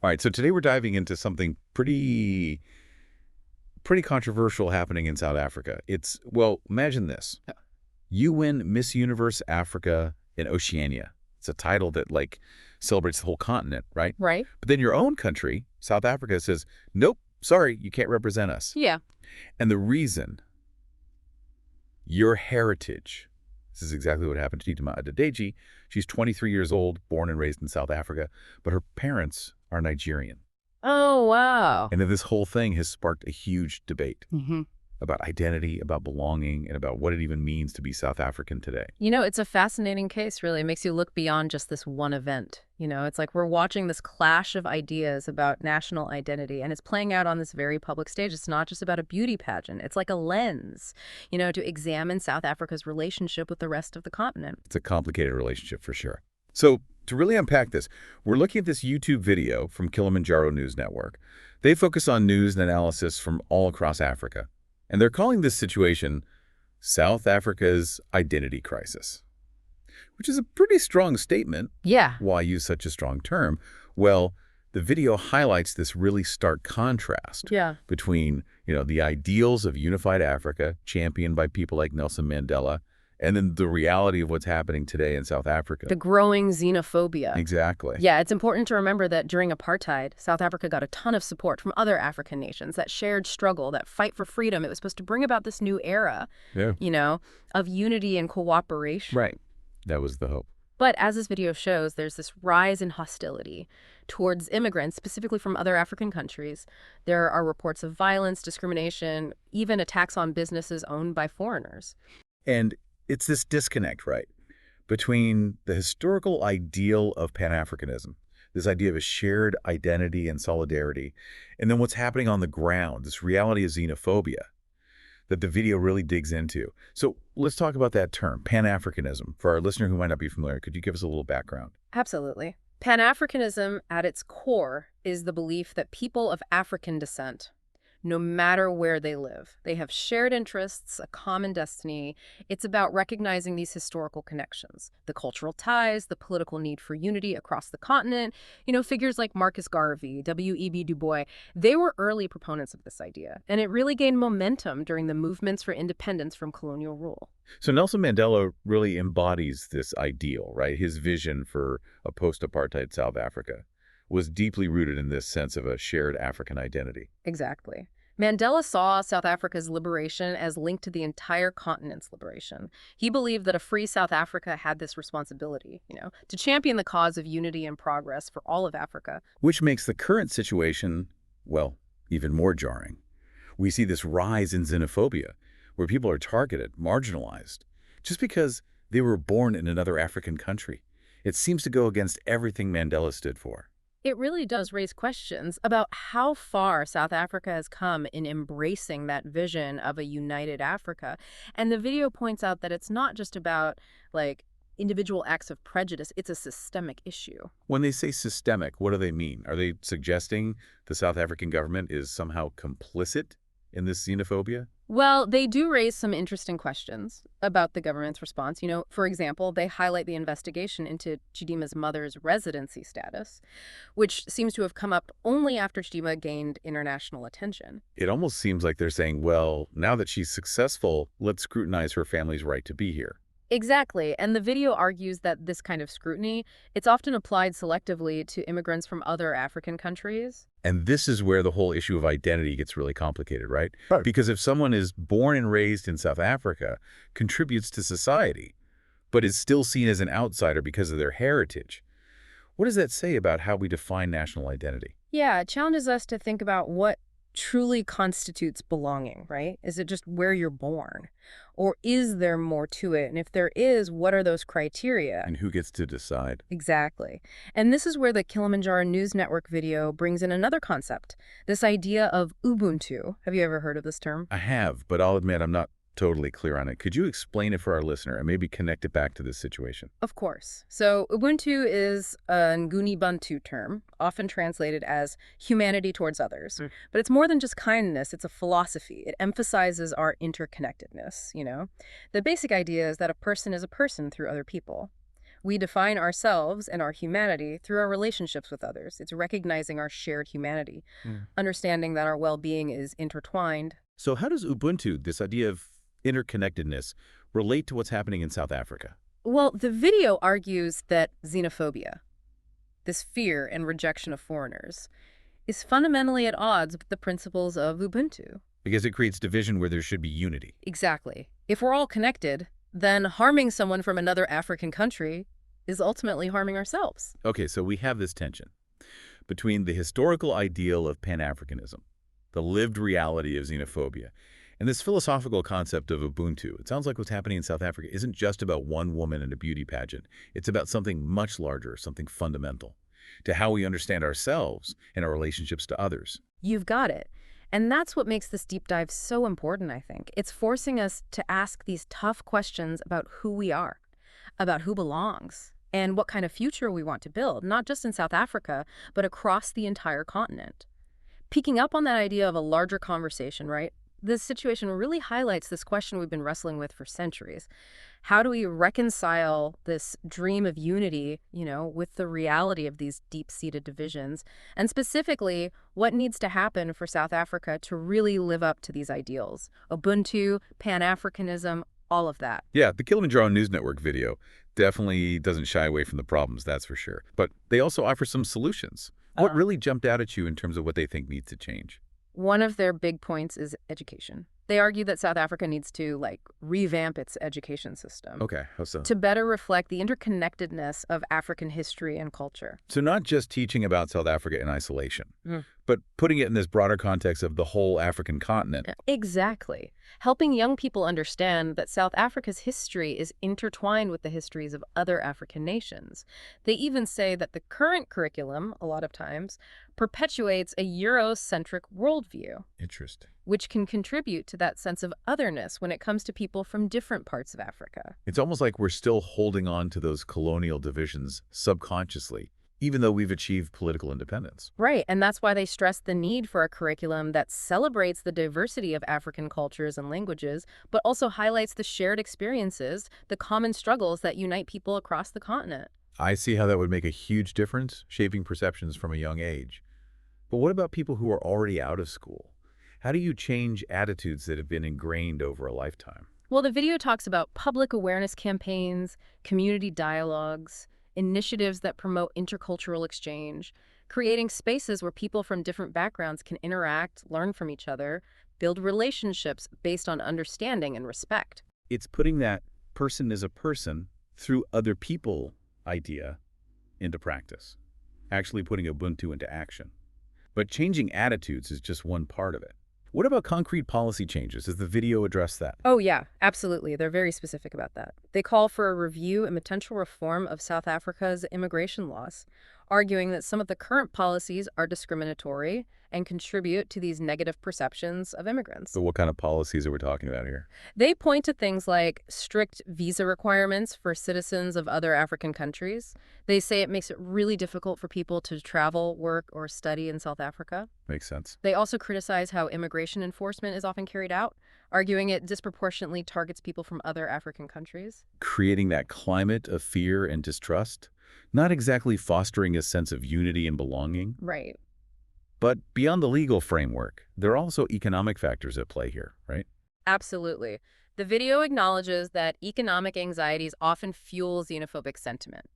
All right, so today we're diving into something pretty controversial happening in South Africa. Well, imagine this. You win Miss Universe Africa in Oceania. It's a title that, like, celebrates the whole continent, right? Right? But then your own country, South Africa, says, nope, sorry, you can't represent us. Yeah. And the reason, your heritage. This is exactly what happened to Chidimma Adinma. She's 23 years old, born and raised in South Africa, but her parents are Nigerian. Oh, wow. And then this whole thing has sparked a huge debate Mm-hmm. about identity, about belonging, and about what it even means to be South African today. You know, it's a fascinating case, really. It makes you look beyond just this one event. It's like we're watching this clash of ideas about national identity, and it's playing out on this very public stage. It's not just about a beauty pageant. It's like a lens, to examine South Africa's relationship with the rest of the continent. It's a complicated relationship for sure. So to really unpack this, we're looking at this YouTube video from Kilimanjaro News Network. They focus on news and analysis from all across Africa. And they're calling this situation South Africa's identity crisis, which is a pretty strong statement. Yeah. Why use such a strong term? Well, the video highlights this really stark contrast between, the ideals of unified Africa championed by people like Nelson Mandela and then the reality of what's happening today in South Africa. The growing xenophobia. Exactly. Yeah, it's important to remember that during apartheid, South Africa got a ton of support from other African nations, that shared struggle, that fight for freedom. It was supposed to bring about this new era, of unity and cooperation. Right. That was the hope. But as this video shows, there's this rise in hostility towards immigrants, specifically from other African countries. There are reports of violence, discrimination, even attacks on businesses owned by foreigners. And it's this disconnect, right, between the historical ideal of Pan-Africanism, this idea of a shared identity and solidarity, and then what's happening on the ground, this reality of xenophobia that the video really digs into. So let's talk about that term, Pan-Africanism. For our listener who might not be familiar, could you give us a little background? Absolutely. Pan-Africanism, at its core, is the belief that people of African descent, no matter where they live, they have shared interests, a common destiny. It's about recognizing these historical connections, the cultural ties, the political need for unity across the continent. Figures like Marcus Garvey, W.E.B. Du Bois, they were early proponents of this idea, and it really gained momentum during the movements for independence from colonial rule. So Nelson Mandela really embodies this ideal, right? His vision for a post-apartheid South Africa was deeply rooted in this sense of a shared African identity. Exactly. Mandela saw South Africa's liberation as linked to the entire continent's liberation. He believed that a free South Africa had this responsibility, to champion the cause of unity and progress for all of Africa. Which makes the current situation, well, even more jarring. We see this rise in xenophobia, where people are targeted, marginalized, just because they were born in another African country. It seems to go against everything Mandela stood for. It really does raise questions about how far South Africa has come in embracing that vision of a united Africa. And the video points out that it's not just about, individual acts of prejudice. It's a systemic issue. When they say systemic, what do they mean? Are they suggesting the South African government is somehow complicit in this xenophobia? Well, they do raise some interesting questions about the government's response. For example, they highlight the investigation into Chidimma's mother's residency status, which seems to have come up only after Chidimma gained international attention. It almost seems like they're saying, well, now that she's successful, let's scrutinize her family's right to be here. Exactly. And the video argues that this kind of scrutiny, it's often applied selectively to immigrants from other African countries. And this is where the whole issue of identity gets really complicated, right? Right. Because if someone is born and raised in South Africa, contributes to society, but is still seen as an outsider because of their heritage, what does that say about how we define national identity? Yeah, it challenges us to think about what truly constitutes belonging, right? Is it just where you're born? Or is there more to it? And if there is, what are those criteria? And who gets to decide? Exactly. And this is where the Kilimanjaro News Network video brings in another concept, this idea of Ubuntu. Have you ever heard of this term? I have, but I'll admit I'm not totally clear on it. Could you explain it for our listener and maybe connect it back to this situation? Of course. So Ubuntu is a Nguni Bantu term, often translated as humanity towards others. But it's more than just kindness. It's a philosophy. It emphasizes our interconnectedness, The basic idea is that a person is a person through other people. We define ourselves and our humanity through our relationships with others. It's recognizing our shared humanity, Yeah. understanding that our well-being is intertwined. So how does Ubuntu, this idea of interconnectedness, relate to what's happening in South Africa? Well, the video argues that xenophobia, this fear and rejection of foreigners, is fundamentally at odds with the principles of Ubuntu. Because it creates division where there should be unity. Exactly. If we're all connected, then harming someone from another African country is ultimately harming ourselves. Okay, so we have this tension between the historical ideal of Pan-Africanism, the lived reality of xenophobia, and this philosophical concept of Ubuntu. It sounds like what's happening in South Africa isn't just about one woman in a beauty pageant. It's about something much larger, something fundamental to how we understand ourselves and our relationships to others. You've got it. And that's what makes this deep dive so important, I think. It's forcing us to ask these tough questions about who we are, about who belongs, and what kind of future we want to build, not just in South Africa, but across the entire continent. Picking up on that idea of a larger conversation, right? This situation really highlights this question we've been wrestling with for centuries. How do we reconcile this dream of unity, with the reality of these deep-seated divisions? And specifically, what needs to happen for South Africa to really live up to these ideals? Ubuntu, Pan-Africanism, all of that. Yeah, the Kilimanjaro News Network video definitely doesn't shy away from the problems, that's for sure. But they also offer some solutions. What really jumped out at you in terms of what they think needs to change? One of their big points is education. They argue that South Africa needs to, revamp its education system. Okay, how so? To better reflect the interconnectedness of African history and culture. So not just teaching about South Africa in isolation, Mm. but putting it in this broader context of the whole African continent. Exactly. Helping young people understand that South Africa's history is intertwined with the histories of other African nations. They even say that the current curriculum, a lot of times, perpetuates a Eurocentric worldview, Interesting. which can contribute to that sense of otherness when it comes to people from different parts of Africa. It's almost like we're still holding on to those colonial divisions subconsciously, even though we've achieved political independence. Right, and that's why they stress the need for a curriculum that celebrates the diversity of African cultures and languages, but also highlights the shared experiences, the common struggles that unite people across the continent. I see how that would make a huge difference, shaping perceptions from a young age. But what about people who are already out of school? How do you change attitudes that have been ingrained over a lifetime? Well, the video talks about public awareness campaigns, community dialogues, initiatives that promote intercultural exchange, creating spaces where people from different backgrounds can interact, learn from each other, build relationships based on understanding and respect. It's putting that person is a person through other people idea into practice, actually putting Ubuntu into action. But changing attitudes is just one part of it. What about concrete policy changes? Does the video address that? Oh, yeah, absolutely. They're very specific about that. They call for a review and potential reform of South Africa's immigration laws, arguing that some of the current policies are discriminatory and contribute to these negative perceptions of immigrants. So what kind of policies are we talking about here? They point to things like strict visa requirements for citizens of other African countries. They say it makes it really difficult for people to travel, work, or study in South Africa. Makes sense. They also criticize how immigration enforcement is often carried out, arguing it disproportionately targets people from other African countries. Creating that climate of fear and distrust, not exactly fostering a sense of unity and belonging. Right. But beyond the legal framework, there are also economic factors at play here, right? Absolutely. The video acknowledges that economic anxieties often fuel xenophobic sentiment.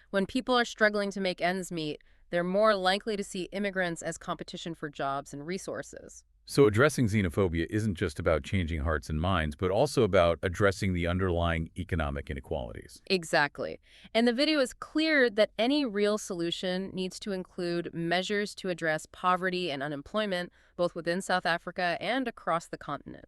When people are struggling to make ends meet, they're more likely to see immigrants as competition for jobs and resources. So addressing xenophobia isn't just about changing hearts and minds, but also about addressing the underlying economic inequalities. Exactly. And the video is clear that any real solution needs to include measures to address poverty and unemployment, both within South Africa and across the continent.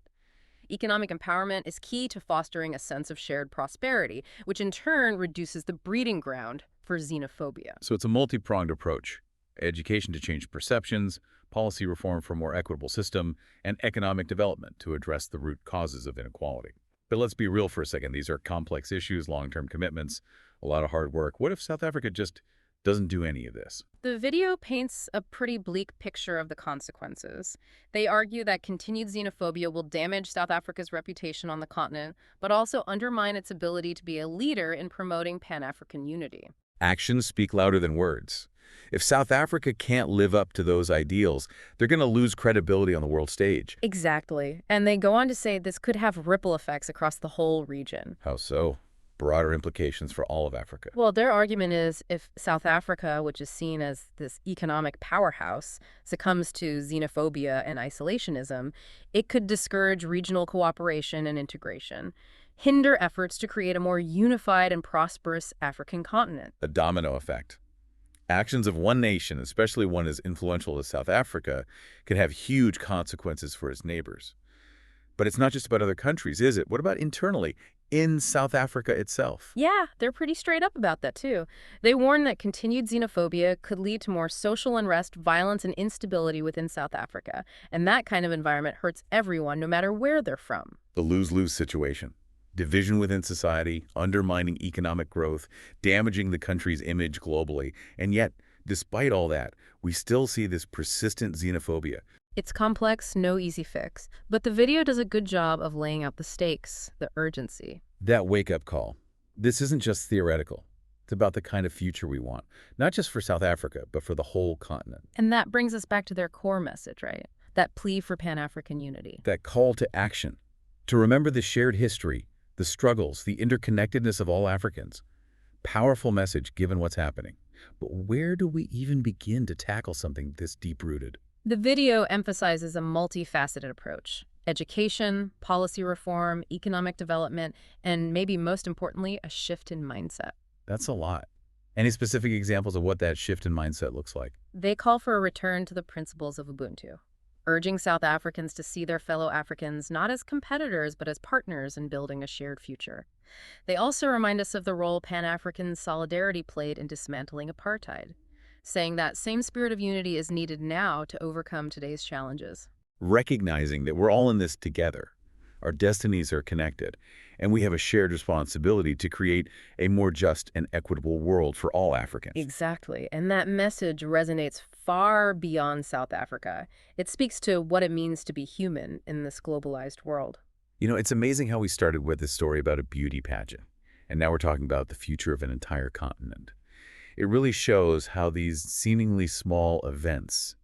Economic empowerment is key to fostering a sense of shared prosperity, which in turn reduces the breeding ground for xenophobia. So it's a multi-pronged approach: education to change perceptions, policy reform for a more equitable system, and economic development to address the root causes of inequality. But let's be real for a second. These are complex issues, long-term commitments, a lot of hard work. What if South Africa just doesn't do any of this. The video paints a pretty bleak picture of the consequences. They argue that continued xenophobia will damage South Africa's reputation on the continent, but also undermine its ability to be a leader in promoting Pan-African unity. Actions speak louder than words. If South Africa can't live up to those ideals, they're going to lose credibility on the world stage. Exactly. And they go on to say this could have ripple effects across the whole region. How so? Broader implications for all of Africa. Well, their argument is if South Africa, which is seen as this economic powerhouse, succumbs to xenophobia and isolationism, it could discourage regional cooperation and integration, hinder efforts to create a more unified and prosperous African continent. A domino effect. Actions of one nation, especially one as influential as South Africa, can have huge consequences for its neighbors. But it's not just about other countries, is it? What about internally, in South Africa itself? Yeah, they're pretty straight up about that, too. They warn that continued xenophobia could lead to more social unrest, violence, and instability within South Africa. And that kind of environment hurts everyone, no matter where they're from. The lose-lose situation. Division within society, undermining economic growth, damaging the country's image globally. And yet, despite all that, we still see this persistent xenophobia. It's complex, no easy fix, but the video does a good job of laying out the stakes, the urgency. That wake-up call. This isn't just theoretical. It's about the kind of future we want, not just for South Africa, but for the whole continent. And that brings us back to their core message, right? That plea for Pan-African unity. That call to action, to remember the shared history, the struggles, the interconnectedness of all Africans. Powerful message given what's happening. But where do we even begin to tackle something this deep-rooted? The video emphasizes a multifaceted approach: education, policy reform, economic development, and maybe most importantly, a shift in mindset. That's a lot. Any specific examples of what that shift in mindset looks like? They call for a return to the principles of Ubuntu, urging South Africans to see their fellow Africans not as competitors but as partners in building a shared future. They also remind us of the role Pan-African solidarity played in dismantling apartheid, saying that same spirit of unity is needed now to overcome today's challenges. Recognizing that we're all in this together. Our destinies are connected, and we have a shared responsibility to create a more just and equitable world for all Africans. Exactly. And that message resonates far beyond South Africa. It speaks to what it means to be human in this globalized world. You know, it's amazing how we started with this story about a beauty pageant, and now we're talking about the future of an entire continent. It really shows how these seemingly small events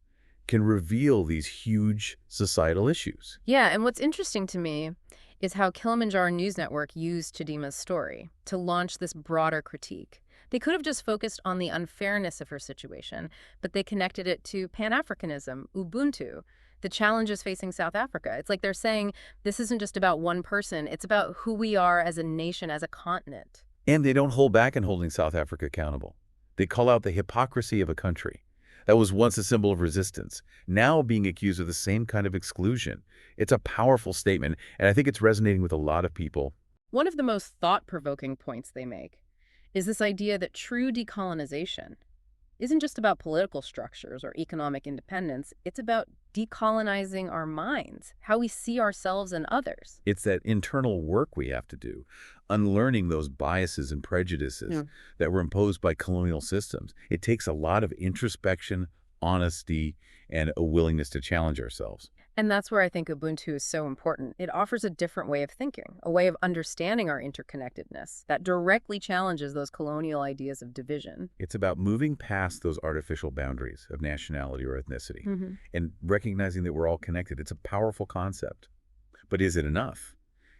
can reveal these huge societal issues. Yeah, and what's interesting to me is how Kilimanjaro News Network used Chidimma's story to launch this broader critique. They could have just focused on the unfairness of her situation, but they connected it to Pan-Africanism, Ubuntu, the challenges facing South Africa. It's like they're saying this isn't just about one person, it's about who we are as a nation, as a continent. And they don't hold back in holding South Africa accountable. They call out the hypocrisy of a country that was once a symbol of resistance, now being accused of the same kind of exclusion. It's a powerful statement, and I think it's resonating with a lot of people. One of the most thought-provoking points they make is this idea that true decolonization isn't just about political structures or economic independence. It's about decolonizing our minds, how we see ourselves and others. It's that internal work we have to do, unlearning those biases and prejudices that were imposed by colonial systems. It takes a lot of introspection, honesty, and a willingness to challenge ourselves. And that's where I think Ubuntu is so important. It offers a different way of thinking, a way of understanding our interconnectedness that directly challenges those colonial ideas of division. It's about moving past those artificial boundaries of nationality or ethnicity and recognizing that we're all connected. It's a powerful concept. But is it enough?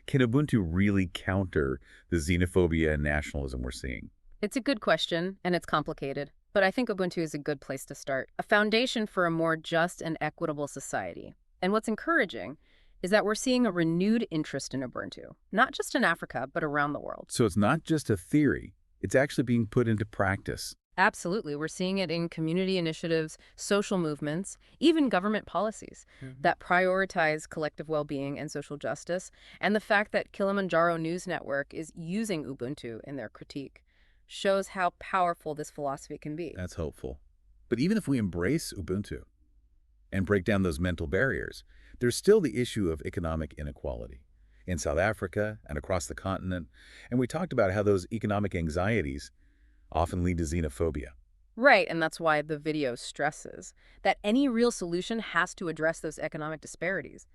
Can Ubuntu really counter the xenophobia and nationalism we're seeing? It's a good question, and it's complicated. But I think Ubuntu is a good place to start, a foundation for a more just and equitable society. And what's encouraging is that we're seeing a renewed interest in Ubuntu, not just in Africa, but around the world. So it's not just a theory, it's actually being put into practice. Absolutely. We're seeing it in community initiatives, social movements, even government policies that prioritize collective well-being and social justice. And the fact that Kilimanjaro News Network is using Ubuntu in their critique shows how powerful this philosophy can be. That's hopeful. But even if we embrace Ubuntu and break down those mental barriers, there's still the issue of economic inequality in South Africa and across the continent. And we talked about how those economic anxieties often lead to xenophobia. Right, and that's why the video stresses that any real solution has to address those economic disparities.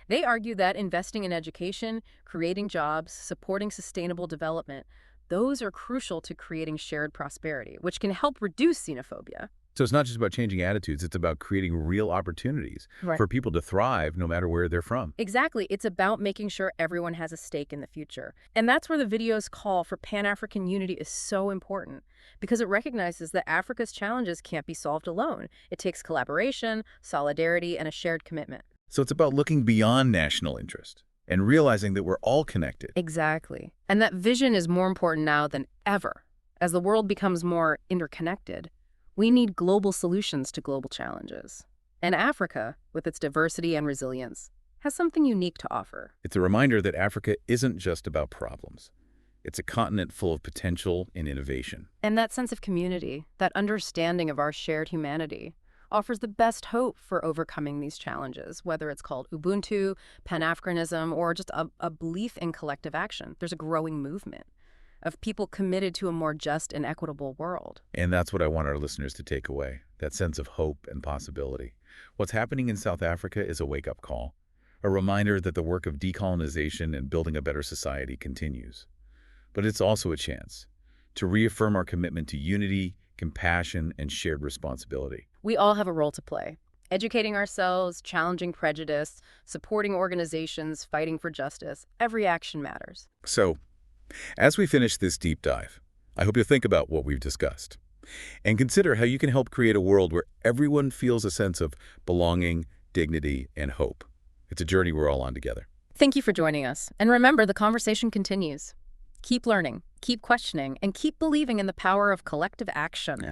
They argue that investing in education, creating jobs, supporting sustainable development, those are crucial to creating shared prosperity, which can help reduce xenophobia. So it's not just about changing attitudes, it's about creating real opportunities Right. for people to thrive no matter where they're from. Exactly. It's about making sure everyone has a stake in the future. And that's where the video's call for Pan-African unity is so important, because it recognizes that Africa's challenges can't be solved alone. It takes collaboration, solidarity, and a shared commitment. So it's about looking beyond national interest and realizing that we're all connected. Exactly. And that vision is more important now than ever. As the world becomes more interconnected, we need global solutions to global challenges. And Africa, with its diversity and resilience, has something unique to offer. It's a reminder that Africa isn't just about problems. It's a continent full of potential and innovation. And that sense of community, that understanding of our shared humanity, offers the best hope for overcoming these challenges, whether it's called Ubuntu, Pan-Africanism, or just a belief in collective action. There's a growing movement of people committed to a more just and equitable world. And that's what I want our listeners to take away, that sense of hope and possibility. What's happening in South Africa is a wake-up call, a reminder that the work of decolonization and building a better society continues. But it's also a chance to reaffirm our commitment to unity, compassion, and shared responsibility. We all have a role to play. Educating ourselves, challenging prejudice, supporting organizations, fighting for justice. Every action matters. So, as we finish this deep dive, I hope you'll think about what we've discussed and consider how you can help create a world where everyone feels a sense of belonging, dignity, and hope. It's a journey we're all on together. Thank you for joining us. And remember, the conversation continues. Keep learning, keep questioning, and keep believing in the power of collective action.